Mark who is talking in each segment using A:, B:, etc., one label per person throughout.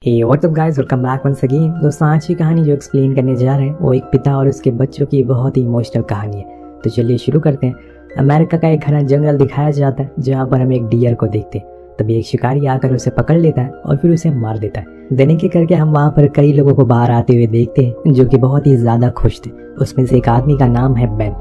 A: हे what's up guys, welcome back once again. दोस्तों, आज की कहानी जो एक्सप्लेन करने जा रहे हैं वो एक पिता और उसके बच्चों की बहुत ही इमोशनल कहानी है। तो चलिए शुरू करते हैं। अमेरिका का एक घना जंगल दिखाया जाता है जहाँ पर हम एक डियर को देखते हैं। तभी एक शिकारी आकर उसे पकड़ लेता है और फिर उसे मार देता है। देने के करके हम वहाँ पर कई लोगों को बाहर आते हुए देखते हैं जो कि बहुत ही ज्यादा खुश थे। उसमें से एक आदमी का नाम है बेन,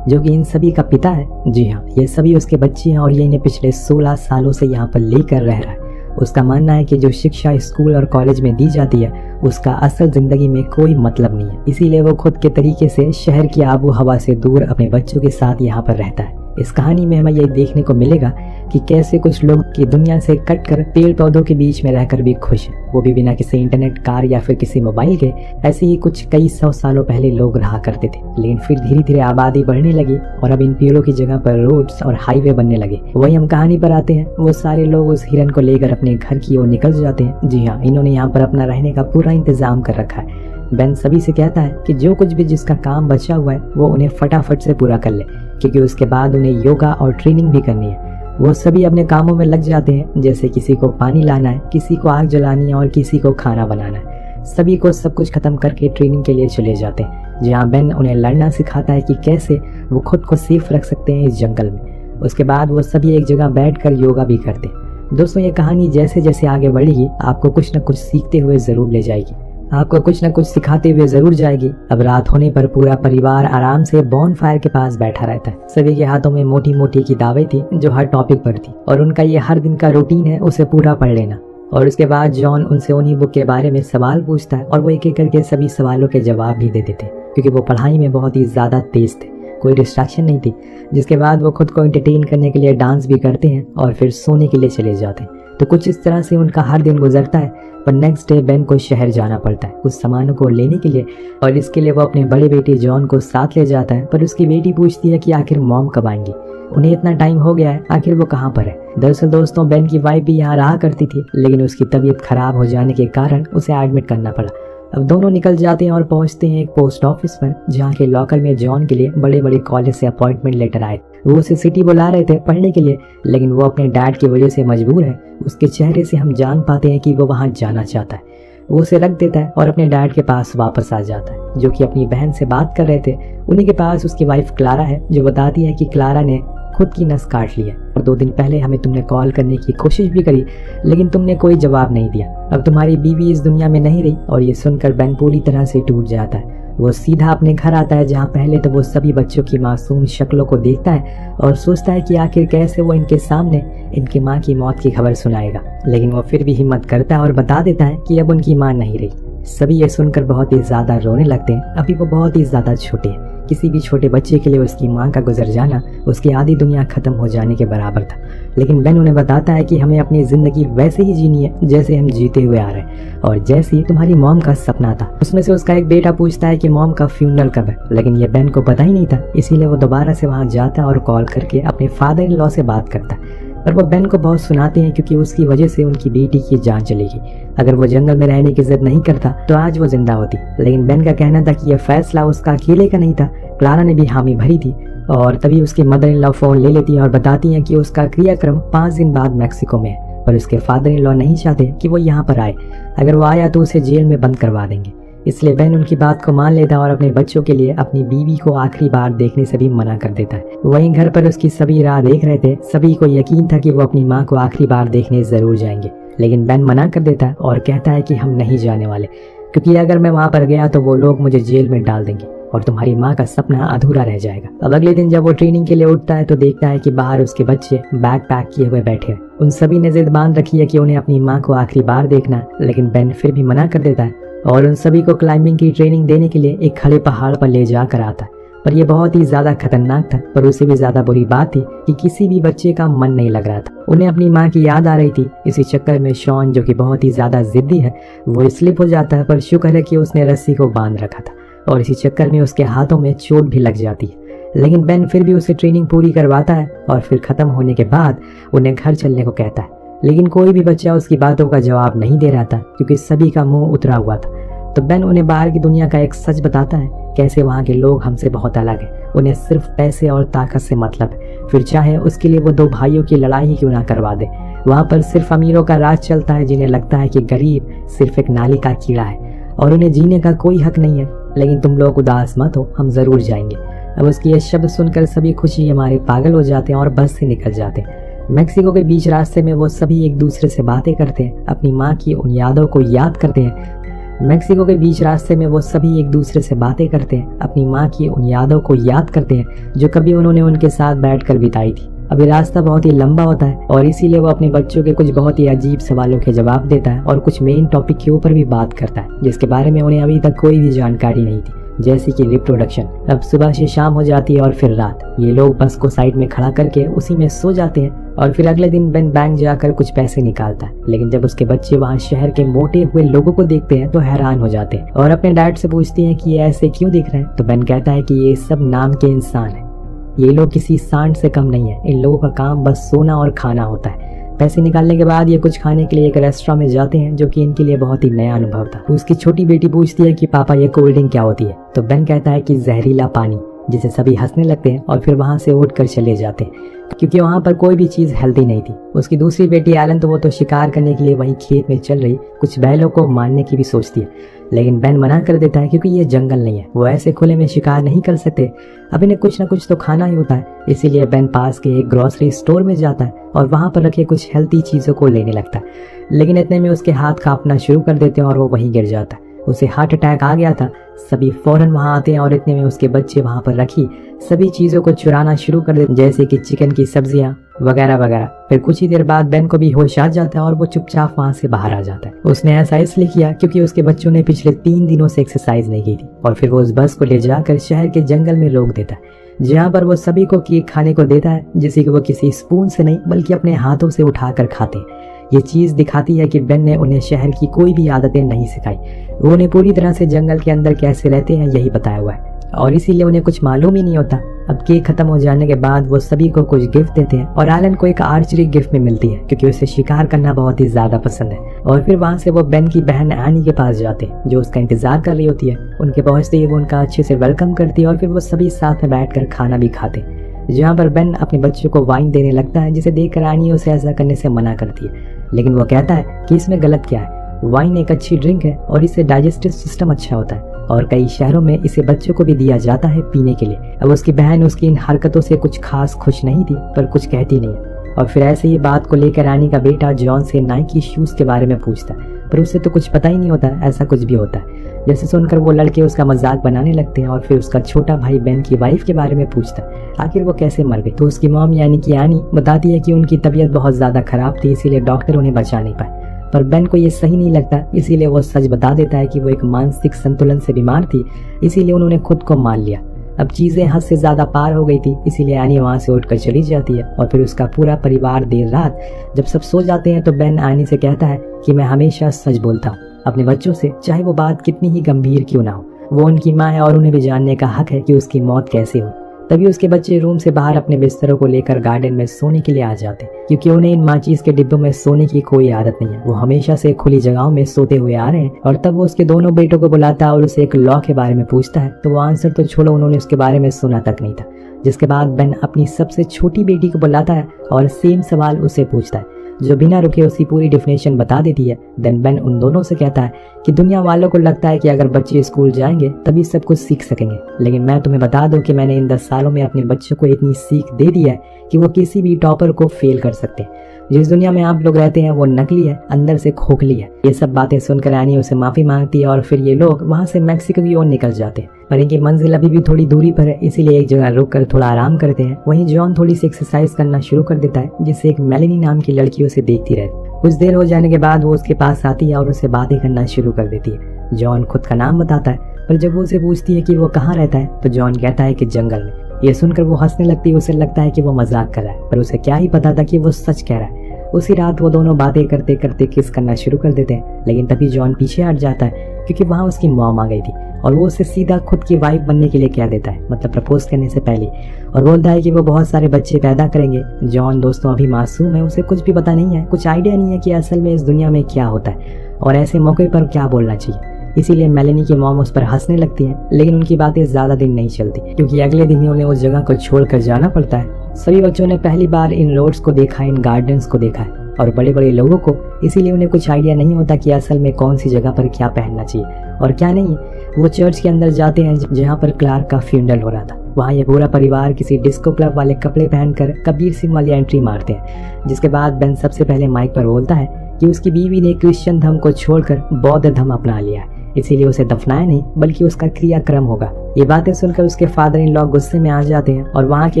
A: जो कि इन सभी का पिता है। जी हाँ, ये सभी उसके बच्चे हैं और ये इन्हें पिछले 16 सालों से यहाँ पर लेकर रह रहा है। उसका मानना है कि जो शिक्षा स्कूल और कॉलेज में दी जाती है उसका असल जिंदगी में कोई मतलब नहीं है, इसीलिए वो खुद के तरीके से शहर की आबो हवा से दूर अपने बच्चों के साथ यहाँ पर रहता है। इस कहानी में हमें यह देखने को मिलेगा कि कैसे कुछ लोग की दुनिया से कटकर पेड़ पौधों के बीच में रहकर भी खुश हैं, वो भी बिना किसी इंटरनेट, कार या फिर किसी मोबाइल के। ऐसे ही कुछ कई 100 सालों पहले लोग रहा करते थे, लेकिन फिर धीरे धीरे आबादी बढ़ने लगी और अब इन पेड़ों की जगह पर रोड्स और हाईवे बनने लगे। वही हम कहानी पर आते हैं। वो सारे लोग उस हिरन को लेकर अपने घर की ओर निकल जाते हैं। जी हाँ, इन्होंने यहाँ पर अपना रहने का पूरा इंतजाम कर रखा है। बेन सभी से कहता है कि जो कुछ भी जिसका काम बचा हुआ है वो उन्हें फटाफट से पूरा कर ले, क्योंकि उसके बाद उन्हें योगा और ट्रेनिंग भी करनी है। वो सभी अपने कामों में लग जाते हैं, जैसे किसी को पानी लाना है, किसी को आग जलानी है और किसी को खाना बनाना है। सभी को सब कुछ खत्म करके ट्रेनिंग के लिए चले जाते हैं, जहाँ बेन उन्हें लड़ना सिखाता है कि कैसे वो खुद को सेफ रख सकते हैं इस जंगल में। उसके बाद वो सभी एक जगह बैठकर योगा भी करते हैं। दोस्तों, ये कहानी जैसे जैसे आगे बढ़ेगी आपको कुछ न कुछ सीखते हुए जरूर ले जाएगी, आपको कुछ न कुछ सिखाते हुए जरूर जाएगी। अब रात होने पर पूरा परिवार आराम से बॉन फायर के पास बैठा रहता है। सभी के हाथों में मोटी मोटी किताबें थी जो हर टॉपिक पर थी और उनका ये हर दिन का रूटीन है उसे पूरा पढ़ लेना। और उसके बाद जॉन उनसे उन्हीं बुक के बारे में सवाल पूछता है और वो एक एक करके सभी सवालों के जवाब भी दे देते, क्योंकि वो पढ़ाई में बहुत ही ज्यादा तेज थे, कोई डिस्ट्रैक्शन नहीं थी। जिसके बाद वो खुद को एंटरटेन करने के लिए डांस भी करते हैं और फिर सोने के लिए चले जाते हैं। तो कुछ इस तरह से उनका हर दिन गुजरता है। पर नेक्स्ट डे बेन को शहर जाना पड़ता है कुछ सामानों को लेने के लिए, और इसके लिए वो अपने बड़े बेटे जॉन को साथ ले जाता है। पर उसकी बेटी पूछती है कि आखिर मॉम कब आएंगी, उन्हें इतना टाइम हो गया है, आखिर वो कहाँ पर है। दरअसल दोस्तों, बेन की वाइफ भी यहाँ रहा करती थी, लेकिन उसकी तबीयत खराब हो जाने के कारण उसे एडमिट करना पड़ा। अब दोनों निकल जाते हैं और पहुंचते हैं एक पोस्ट ऑफिस पर, जहाँ के लॉकर में जॉन के लिए बड़े बड़े कॉलेज से अपॉइंटमेंट लेटर आए। वो उसे सिटी बुला रहे थे पढ़ने के लिए, लेकिन वो अपने डैड की वजह से मजबूर है। उसके चेहरे से हम जान पाते हैं कि वो वहाँ जाना चाहता है। वो उसे रख देता है और अपने डैड के पास वापस आ जाता है, जो कि अपनी बहन से बात कर रहे थे। उन्हीं के पास उसकी वाइफ क्लारा है, जो बताती है कि क्लारा ने खुद की नस काट ली है और 2 दिन पहले हमें तुमने कॉल करने की कोशिश भी करी, लेकिन तुमने कोई जवाब नहीं दिया। अब तुम्हारी बीवी इस दुनिया में नहीं रही। और ये सुनकर बेन पूरी तरह से टूट जाता है। वो सीधा अपने घर आता है, जहाँ पहले तो वो सभी बच्चों की मासूम शक्लों को देखता है और सोचता है कि आखिर कैसे वो इनके सामने इनकी माँ की मौत की खबर सुनाएगा। लेकिन वो फिर भी हिम्मत करता है और बता देता है कि अब उनकी माँ नहीं रही। सभी ये सुनकर बहुत ही ज्यादा रोने लगते हैं। अभी वो बहुत ही ज्यादा छोटे हैं। किसी भी छोटे बच्चे के लिए उसकी माँ का गुजर जाना उसकी आधी दुनिया खत्म हो जाने के बराबर था। लेकिन बेन उन्हें बताता है कि हमें अपनी जिंदगी वैसे ही जीनी है जैसे हम जीते हुए आ रहे हैं, और जैसे तुम्हारी मॉम का सपना था। उसमें से उसका एक बेटा पूछता है कि मॉम का फ्यूनरल कब है, लेकिन ये बेन को पता ही नहीं था। इसीलिए वो दोबारा से वहाँ जाता है और कॉल करके अपने फादर इन लॉ से बात करता है। पर वो बेन को बहुत सुनाते हैं, क्योंकि उसकी वजह से उनकी बेटी की जान चलेगी। अगर वो जंगल में रहने की जिद नहीं करता तो आज वो जिंदा होती। लेकिन बेन का कहना था कि यह फैसला उसका अकेले का नहीं था, क्लारा ने भी हामी भरी थी। और तभी उसकी मदर इन लॉ फोन ले लेती है और बताती हैं कि उसका क्रियाक्रम 5 दिन बाद मैक्सिको में है। पर उसके फादर इन लॉ नहीं चाहते कि वो यहाँ पर आए, अगर वो आया तो उसे जेल में बंद करवा देंगे। इसलिए बेन उनकी बात को मान लेता है और अपने बच्चों के लिए अपनी बीवी को आखिरी बार देखने से भी मना कर देता है। वहीं घर पर उसकी सभी राह देख रहे थे। सभी को यकीन था कि वो अपनी माँ को आखिरी बार देखने जरूर जाएंगे, लेकिन बेन मना कर देता है और कहता है कि हम नहीं जाने वाले, क्योंकि अगर मैं वहाँ पर गया तो वो लोग मुझे जेल में डाल देंगे और तुम्हारी माँ का सपना अधूरा रह जाएगा। अब अगले दिन जब वो ट्रेनिंग के लिए उठता है तो देखता है कि बाहर उसके बच्चे बैग पैक किए हुए बैठे हैं। उन सभी ने जिद बांध रखी है कि उन्हें अपनी माँ को आखिरी बार देखना है, लेकिन बेन फिर भी मना कर देता है और उन सभी को क्लाइंबिंग की ट्रेनिंग देने के लिए एक खड़े पहाड़ पर ले जाकर आता है। पर यह बहुत ही ज्यादा खतरनाक था। पर उससे भी ज्यादा बुरी बात थी कि किसी भी बच्चे का मन नहीं लग रहा था। उन्हें अपनी माँ की याद आ रही थी। इसी चक्कर में शॉन, जो कि बहुत ही ज्यादा जिद्दी है, वो स्लिप हो जाता है। पर शुक्र है कि उसने रस्सी को बांध रखा था और इसी चक्कर में उसके हाथों में चोट भी लग जाती है। लेकिन बेन फिर भी उसे ट्रेनिंग पूरी करवाता है और फिर खत्म होने के बाद उन्हें घर चलने को कहता है। लेकिन कोई भी बच्चा उसकी बातों का जवाब नहीं दे रहा था, क्योंकि सभी का मुंह उतरा हुआ था। तो बेन उन्हें बाहर की दुनिया का एक सच बताता है, कैसे वहाँ के लोग हमसे बहुत अलग हैं। उन्हें सिर्फ पैसे और ताकत से मतलब है, फिर चाहे उसके लिए वो 2 भाइयों की लड़ाई ही क्यों ना करवा दे। वहाँ पर सिर्फ अमीरों का राज चलता है, जिन्हें लगता है कि गरीब सिर्फ एक नाली का कीड़ा है और उन्हें जीने का कोई हक नहीं है। लेकिन तुम लोग उदास मत हो, हम जरूर जाएंगे। अब उसकी ये शब्द सुनकर सभी खुशी हमारे पागल हो जाते हैं और बस से निकल जाते हैं। मेक्सिको के बीच रास्ते में वो सभी एक दूसरे से बातें करते हैं, अपनी माँ की उन यादों को याद करते हैं। मेक्सिको के बीच रास्ते में वो सभी एक दूसरे से बातें करते हैं, अपनी माँ की उन यादों को याद करते हैं जो कभी उन्होंने उनके साथ बैठकर बिताई थी। अभी रास्ता बहुत ही लंबा होता है और इसीलिए वो अपने बच्चों के कुछ बहुत ही अजीब सवालों के जवाब देता है और कुछ मेन टॉपिक के ऊपर भी बात करता है जिसके बारे में उन्हें अभी तक कोई भी जानकारी नहीं थी, जैसे कि रिप्रोडक्शन। अब सुबह से शाम हो जाती है और फिर रात। ये लोग बस को साइड में खड़ा करके उसी में सो जाते हैं और फिर अगले दिन बेन बैंक जाकर कुछ पैसे निकालता है। लेकिन जब उसके बच्चे वहाँ शहर के मोटे हुए लोगों को देखते हैं तो हैरान हो जाते हैं और अपने डैड से पूछते हैं कि ये ऐसे क्यों दिख रहे हैं। तो बेन कहता है कि ये सब नाम के इंसान हैं, ये लोग किसी सांड से कम नहीं है। इन लोगों का काम बस सोना और खाना होता है। पैसे निकालने के बाद ये कुछ खाने के लिए एक रेस्टोरेंट में जाते हैं जो कि इनके लिए बहुत ही नया अनुभव था। उसकी छोटी बेटी पूछती है कि पापा ये कोल्ड ड्रिंक क्या होती है। तो बेन कहता है कि जहरीला पानी, जिसे सभी हंसने लगते हैं और फिर वहां से उठकर चले जाते हैं क्योंकि वहां पर कोई भी चीज हेल्दी नहीं थी। उसकी दूसरी बेटी एलन तो वो तो शिकार करने के लिए वहीं खेत में चल रही कुछ बैलों को मारने की भी सोचती है, लेकिन बेन मना कर देता है क्योंकि ये जंगल नहीं है, वो ऐसे खुले में शिकार नहीं कर सकते। अब इन्हें कुछ ना कुछ तो खाना ही होता है। इसीलिए बेन पास के एक ग्रोसरी स्टोर में जाता है और वहां पर रखे कुछ हेल्थी चीजों को लेने लगता है। लेकिन इतने में उसके हाथ कांपना शुरू कर देते हैं और वो वहीं गिर जाता है। उसे हार्ट अटैक आ गया था। सभी फौरन वहां आते हैं और इतने में उसके बच्चे वहां पर रखी सभी चीजों को चुराना शुरू कर देते, जैसे कि चिकन की सब्जियां वगैरह वगैरह। फिर कुछ ही देर बाद बेन को भी होश आ जाता है और वो चुपचाप वहां से बाहर आ जाता है। उसने ऐसा इसलिए किया क्योंकि उसके बच्चों ने पिछले 3 दिनों से एक्सरसाइज नहीं की थी। और फिर वो उस बस को ले जाकर शहर के जंगल में रोक देता है, जहाँ पर वो सभी को केक खाने को देता है, जिसे कि वो किसी स्पून से नहीं बल्कि अपने हाथों से उठाकर खाते हैं। ये चीज दिखाती है कि बेन ने उन्हें शहर की कोई भी आदतें नहीं सिखाई, वो उन्हें पूरी तरह से जंगल के अंदर कैसे रहते हैं यही बताया हुआ है और इसीलिए उन्हें कुछ मालूम ही नहीं होता। अब केक खत्म हो जाने के बाद वो सभी को कुछ गिफ्ट देते हैं और एलन को एक आर्चरी गिफ्ट में मिलती है क्योंकि उसे शिकार करना बहुत ही ज्यादा पसंद है। और फिर वहां से वो बेन की बहन एनी के पास जाते हैं जो उसका इंतजार कर रही होती है। उनके पहुंचते ही वो उनका अच्छे से वेलकम करती है और फिर वो सभी साथ में बैठकर खाना भी खाते हैं, जहाँ पर बेन अपने बच्चों को वाइन देने लगता है, जिसे देखकर एनी उसे ऐसा करने से मना करती है। लेकिन वो कहता है कि इसमें गलत क्या है, वाइन एक अच्छी ड्रिंक है और इससे डाइजेस्टिव सिस्टम अच्छा होता है और कई शहरों में इसे बच्चों को भी दिया जाता है पीने के लिए। अब उसकी बहन उसकी इन हरकतों से कुछ खास खुश नहीं थी पर कुछ कहती नहीं है। और फिर ऐसे ही बात को लेकर रानी का बेटा जॉन से नाइकी शूज के बारे में पूछता है पर उसे तो कुछ पता ही नहीं होता ऐसा कुछ भी होता है। जैसे सुनकर वो लड़के उसका मजाक बनाने लगते हैं और फिर उसका छोटा भाई बेन की वाइफ के बारे में पूछता है आखिर वो कैसे मर गई। तो उसकी मॉम यानी कि एनी बताती है कि उनकी तबीयत बहुत ज्यादा खराब थी, इसीलिए डॉक्टर उन्हें बचा नहीं पाए। पर बेन को ये सही नहीं लगता, इसीलिए वो सच बता देता है कि वो एक मानसिक संतुलन से बीमार थी, इसीलिए उन्होंने खुद को मार लिया। अब चीजें हद से ज्यादा पार हो गई थी, इसीलिए एनी वहां से उठकर चली जाती है और फिर उसका पूरा परिवार देर रात जब सब सो जाते हैं तो बेन एनी से कहता है कि मैं हमेशा सच बोलता हूँ अपने बच्चों से, चाहे वो बात कितनी ही गंभीर क्यों ना हो। वो उनकी माँ है और उन्हें भी जानने का हक है कि उसकी मौत कैसे हो। तभी उसके बच्चे रूम से बाहर अपने बिस्तरों को लेकर गार्डन में सोने के लिए आ जाते क्योंकि उन्हें इन माचीज के डिब्बों में सोने की कोई आदत नहीं है। वो हमेशा से खुली जगहों में सोते हुए आ रहे हैं। और तब वो उसके दोनों बेटों को बुलाता है और उसे एक लॉ के बारे में पूछता है तो वो आंसर तो छोड़ो, उन्होंने उसके बारे में सुना तक नहीं था। जिसके बाद बेन अपनी सबसे छोटी बेटी को बुलाता है और सेम सवाल उसे पूछता है जो बिना रुके उसकी पूरी डेफिनेशन बता देती है। देन बेन उन दोनों से कहता है कि दुनिया वालों को लगता है कि अगर बच्चे स्कूल जाएंगे तभी सब कुछ सीख सकेंगे, लेकिन मैं तुम्हें बता दूं कि मैंने इन 10 सालों में अपने बच्चों को इतनी सीख दे दी है कि वो किसी भी टॉपर को फेल कर सकते हैं। जिस दुनिया में आप लोग रहते हैं वो नकली है, अंदर से खोखली है। ये सब बातें सुनकर एनी उसे माफी मांगती है और फिर ये लोग वहाँ से मैक्सिको की ओर निकल जाते हैं। पर इनकी मंजिल अभी भी थोड़ी दूरी पर है, इसीलिए एक जगह रुक कर थोड़ा आराम करते हैं। वहीं जॉन थोड़ी सी एक्सरसाइज करना शुरू कर देता है, जिससे एक मेलेनी नाम की लड़की उसे देखती रहती। कुछ देर हो जाने के बाद वो उसके पास आती है और उससे बातें करना शुरू कर देती है। जॉन खुद का नाम बताता है, पर जब वो उसे पूछती है कि वो कहाँ रहता है तो जॉन कहता है कि जंगल में। ये सुनकर वो हंसने लगती है, उसे लगता है कि वो मजाक कर रहा है, पर उसे क्या ही पता था कि वो सच कह रहा है। उसी रात वो दोनों बातें करते करते किस करना शुरू कर देते हैं, लेकिन तभी जॉन पीछे हट जाता है क्योंकि वहाँ उसकी मॉम आ गई थी और वो उसे सीधा खुद की वाइफ बनने के लिए कह देता है, मतलब प्रपोज करने से पहले, और बोलता है कि वो बहुत सारे बच्चे पैदा करेंगे। जॉन दोस्तों अभी मासूम है, उसे कुछ भी पता नहीं है, कुछ आइडिया नहीं है कि असल में इस दुनिया में क्या होता है और ऐसे मौके पर क्या बोलना चाहिए। इसीलिए मेलेनी की मॉम उस पर हंसने लगती है, लेकिन उनकी बातें ज्यादा दिन नहीं चलती क्योंकि अगले दिन ही उन्हें उस जगह को छोड़कर जाना पड़ता है। सभी बच्चों ने पहली बार इन रोड्स को देखा, इन गार्डन्स को देखा है और बड़े बड़े लोगों को, इसीलिए उन्हें कुछ आइडिया नहीं होता कि असल में कौन सी जगह पर क्या पहनना चाहिए और क्या नहीं। वो चर्च के अंदर जाते हैं जहाँ पर क्लार्क का फ्यूनरल हो रहा था। वहाँ ये पूरा परिवार किसी डिस्को क्लब वाले कपड़े पहनकर कबीर सिंह वाली एंट्री मारते हैं, जिसके बाद बेन सबसे पहले माइक पर बोलता है कि उसकी बीवी ने क्रिश्चियन धर्म को छोड़कर बौद्ध धर्म अपना लिया है, इसीलिए उसे दफनाया नहीं बल्कि उसका क्रियाक्रम होगा। ये बातें सुनकर उसके फादर इन लॉ गुस्से में आ जाते हैं और वहाँ के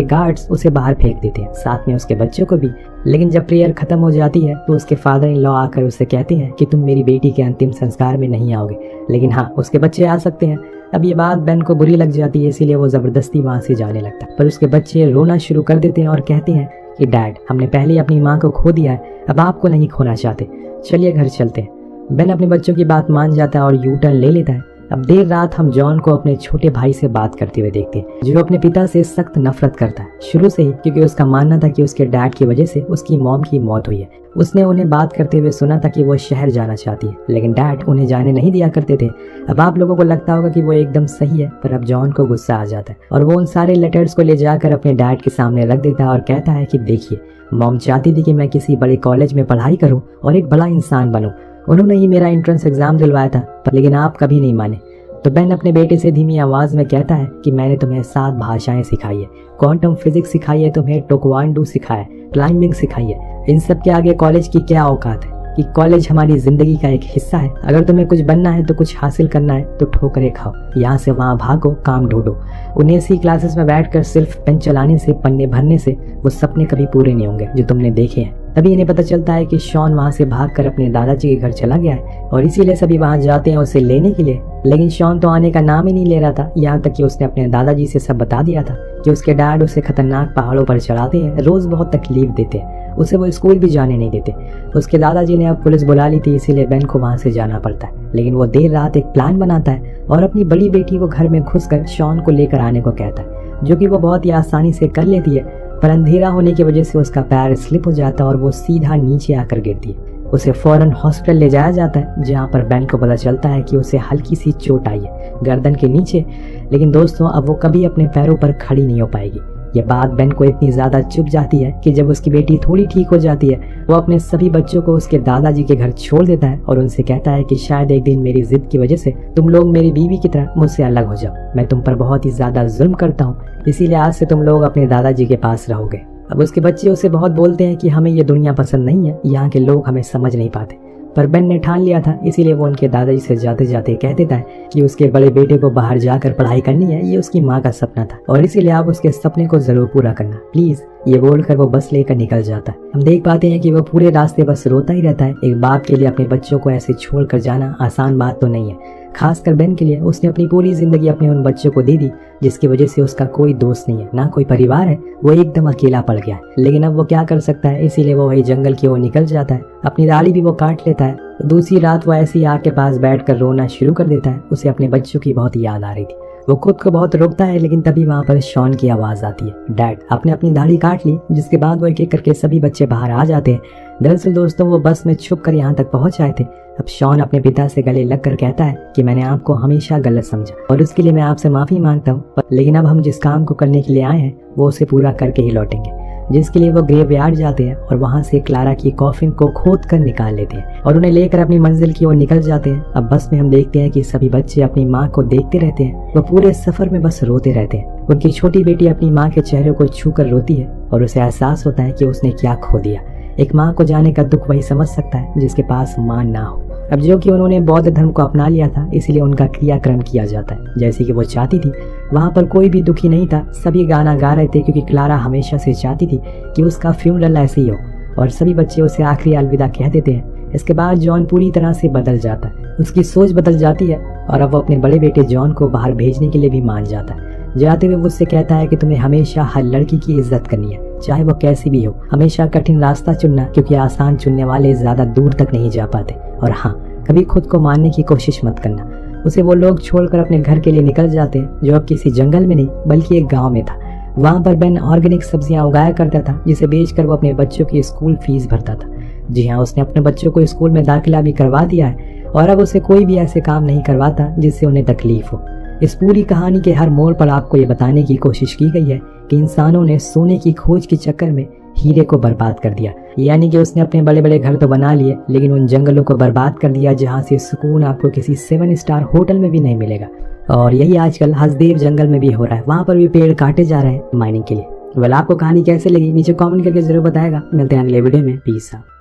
A: गार्ड्स उसे बाहर फेंक देते हैं, साथ में उसके बच्चों को भी। लेकिन जब प्रेयर खत्म हो जाती है तो उसके फादर इन लॉ आकर उससे कहते हैं कि तुम मेरी बेटी के अंतिम संस्कार में नहीं आओगे, लेकिन हाँ उसके बच्चे आ सकते हैं। अब ये बात बेन को बुरी लग जाती है, इसीलिए वो जबरदस्ती वहाँ से जाने लगता है, पर उसके बच्चे रोना शुरू कर देते हैं और कहते हैं कि डैड, हमने पहले अपनी माँ को खो दिया है, अब आपको नहीं खोना चाहते, चलिए घर चलते हैं। बेन अपने बच्चों की बात मान जाता है और यू टर्न ले लेता है। अब देर रात हम जॉन को अपने छोटे भाई से बात करते हुए देखते हैं, जो अपने पिता से सख्त नफरत करता है शुरू से ही, क्योंकि उसका मानना था कि उसके डैड की वजह से उसकी मॉम की मौत हुई है। उसने उन्हें बात करते हुए सुना था कि वो शहर जाना चाहती है, लेकिन डैड उन्हें जाने नहीं दिया करते थे। अब आप लोगों को लगता होगा कि वो एकदम सही है, पर अब जॉन को गुस्सा आ जाता है और वो उन सारे लेटर्स को ले जाकर अपने डैड के सामने रख देता है और कहता है कि देखिए, मॉम चाहती थी कि मैं किसी बड़े कॉलेज में पढ़ाई करूं और एक बड़ा इंसान बनूं। उन्होंने ही मेरा एंट्रेंस एग्जाम दिलवाया था, पर लेकिन आप कभी नहीं माने। तो बेन अपने बेटे से धीमी आवाज में कहता है कि मैंने तुम्हें 7 भाषाएं सिखाई है, क्वांटम फिजिक्स सिखाई है, तुम्हें टोकवांडो सिखाया, क्लाइंबिंग सिखाई है। इन सब के आगे कॉलेज की क्या औकात है कि कॉलेज हमारी जिंदगी का एक हिस्सा है। अगर तुम्हें कुछ बनना है तो कुछ हासिल करना है तो ठोकरें खाओ, यहाँ से वहाँ भागो, काम ढूंढो। उन्हें सी क्लासेस में बैठकर सिर्फ पेन चलाने से, पन्ने भरने से वो सपने कभी पूरे नहीं होंगे जो तुमने देखे हैं। तभी इन्हें पता चलता है कि शॉन वहाँ से भागकर अपने दादाजी के घर चला गया है और इसीलिए सभी वहाँ जाते हैं उसे लेने के लिए। लेकिन शॉन तो आने का नाम ही नहीं ले रहा था, यहाँ तक कि उसने अपने दादाजी से सब बता दिया था कि उसके डैड उसे खतरनाक पहाड़ों पर चढ़ाते हैं, रोज बहुत तकलीफ देते हैं, उसे वो स्कूल भी जाने नहीं देते। उसके दादाजी ने अब पुलिस बुला ली थी, इसीलिए बेन को वहाँ से जाना पड़ता है। लेकिन वो देर रात एक प्लान बनाता है और अपनी बड़ी बेटी को घर में घुसकर शॉन को लेकर आने को कहता है, जो कि वो बहुत ही आसानी से कर लेती है। पर अंधेरा होने की वजह से उसका पैर स्लिप हो जाता है और वो सीधा नीचे आकर गिरती है। उसे फौरन हॉस्पिटल ले जाया जाता है, जहाँ पर बेन को पता चलता है कि उसे हल्की सी चोट आई है गर्दन के नीचे। लेकिन दोस्तों, अब वो कभी अपने पैरों पर खड़ी नहीं हो पाएगी। ये बात बेन को इतनी ज्यादा चुभ जाती है कि जब उसकी बेटी थोड़ी ठीक हो जाती है, वो अपने सभी बच्चों को उसके दादाजी के घर छोड़ देता है और उनसे कहता है कि शायद एक दिन मेरी जिद की वजह से तुम लोग मेरी बीवी की तरह मुझसे अलग हो जाओ। मैं तुम पर बहुत ही ज्यादा जुल्म करता हूँ, इसीलिए आज से तुम लोग अपने दादाजी के पास रहोगे। अब उसके बच्चे उसे बहुत बोलते हैं कि हमें ये दुनिया पसंद नहीं है, यहाँ के लोग हमें समझ नहीं पाते। पर बेन ने ठान लिया था, इसीलिए वो उनके दादाजी से जाते जाते कह देता है कि उसके बड़े बेटे को बाहर जाकर पढ़ाई करनी है, ये उसकी माँ का सपना था और इसीलिए आप उसके सपने को जरूर पूरा करना प्लीज। ये बोलकर वो बस लेकर निकल जाता है। हम देख पाते हैं कि वो पूरे रास्ते बस रोता ही रहता है। एक बाप के लिए अपने बच्चों को ऐसे छोड़कर जाना आसान बात तो नहीं है, खासकर बेन के लिए। उसने अपनी पूरी जिंदगी अपने उन बच्चों को दे दी, जिसकी वजह से उसका कोई दोस्त नहीं है, ना कोई परिवार है, वो एकदम अकेला पड़ गया है। लेकिन अब वो क्या कर सकता है, इसीलिए वो वही जंगल की ओर निकल जाता है। अपनी दाढ़ी भी वो काट लेता है। दूसरी रात वो ऐसी आग के पास बैठकर रोना शुरू कर देता है। उसे अपने बच्चों की बहुत याद आ रही थी। वो खुद को बहुत रोकता है, लेकिन तभी वहाँ पर शॉन की आवाज आती है, डैड आपने अपनी दाढ़ी काट ली। जिसके बाद वो एक एक करके सभी बच्चे बाहर आ जाते हैं। दरअसल दोस्तों, वो बस में छुप कर यहाँ तक पहुंच आए थे। अब शॉन अपने पिता से गले लगकर कहता है कि मैंने आपको हमेशा गलत समझा और उसके लिए मैं आपसे माफी मांगता हूँ, लेकिन अब हम जिस काम को करने के लिए आए हैं वो उसे पूरा करके ही लौटेंगे। जिसके लिए वो ग्रेवयार्ड जाते हैं और वहाँ से क्लारा की कॉफिन को खोद कर निकाल लेते हैं और उन्हें लेकर अपनी मंजिल की ओर निकल जाते हैं। अब बस में हम देखते हैं कि सभी बच्चे अपनी माँ को देखते रहते हैं। वो पूरे सफर में बस रोते रहते हैं। उनकी छोटी बेटी अपनी माँ के चेहरे को छू कर रोती है और उसे एहसास होता है कि उसने क्या खो दिया। एक माँ को जाने का दुख वही समझ सकता है जिसके पास माँ ना हो। अब जो कि उन्होंने बौद्ध धर्म को अपना लिया था, इसीलिए उनका क्रियाक्रम किया जाता है जैसे कि वो चाहती थी। वहाँ पर कोई भी दुखी नहीं था, सभी गाना गा रहे थे, क्योंकि क्लारा हमेशा से चाहती थी कि उसका फ्यूनरल ऐसे ही हो और सभी बच्चे उसे आखिरी अलविदा कह देते हैं। इसके बाद जॉन पूरी तरह से बदल जाता है, उसकी सोच बदल जाती है और अब वो अपने बड़े बेटे जॉन को बाहर भेजने के लिए भी मान जाता है। जाते हुए उससे कहता है कि तुम्हें हमेशा हर लड़की की इज्जत करनी है, चाहे वो कैसी भी हो। हमेशा कठिन रास्ता चुनना, क्योंकि आसान चुनने वाले ज्यादा दूर तक नहीं जा पाते। और हाँ, कभी खुद को मारने की कोशिश मत करना। उसे वो लोग छोड़कर अपने घर के लिए निकल जाते हैं, जो अब किसी जंगल में नहीं बल्कि एक गांव में था। वहाँ पर बेन ऑर्गेनिक सब्जियां उगाया करता था, जिसे बेचकर वो अपने बच्चों की स्कूल फीस भरता था। जी हाँ, उसने अपने बच्चों को स्कूल में दाखिला भी करवा दिया है और अब उसे कोई भी ऐसे काम नहीं करवाता जिससे उन्हें तकलीफ हो। इस पूरी कहानी के हर मोड़ पर आपको ये बताने की कोशिश की गई है कि इंसानों ने सोने की खोज के चक्कर में हीरे को बर्बाद कर दिया। यानी कि उसने अपने बड़े बड़े घर तो बना लिए, लेकिन उन जंगलों को बर्बाद कर दिया जहाँ से सुकून आपको किसी 7 स्टार होटल में भी नहीं मिलेगा। और यही आजकल हसदेव जंगल में भी हो रहा है, वहाँ पर भी पेड़ काटे जा रहे हैं माइनिंग के लिए। वेल, आपको कहानी कैसे लगी नीचे कमेंट करके जरूर बताएगा। मिलते हैं अगले वीडियो में। Peace out.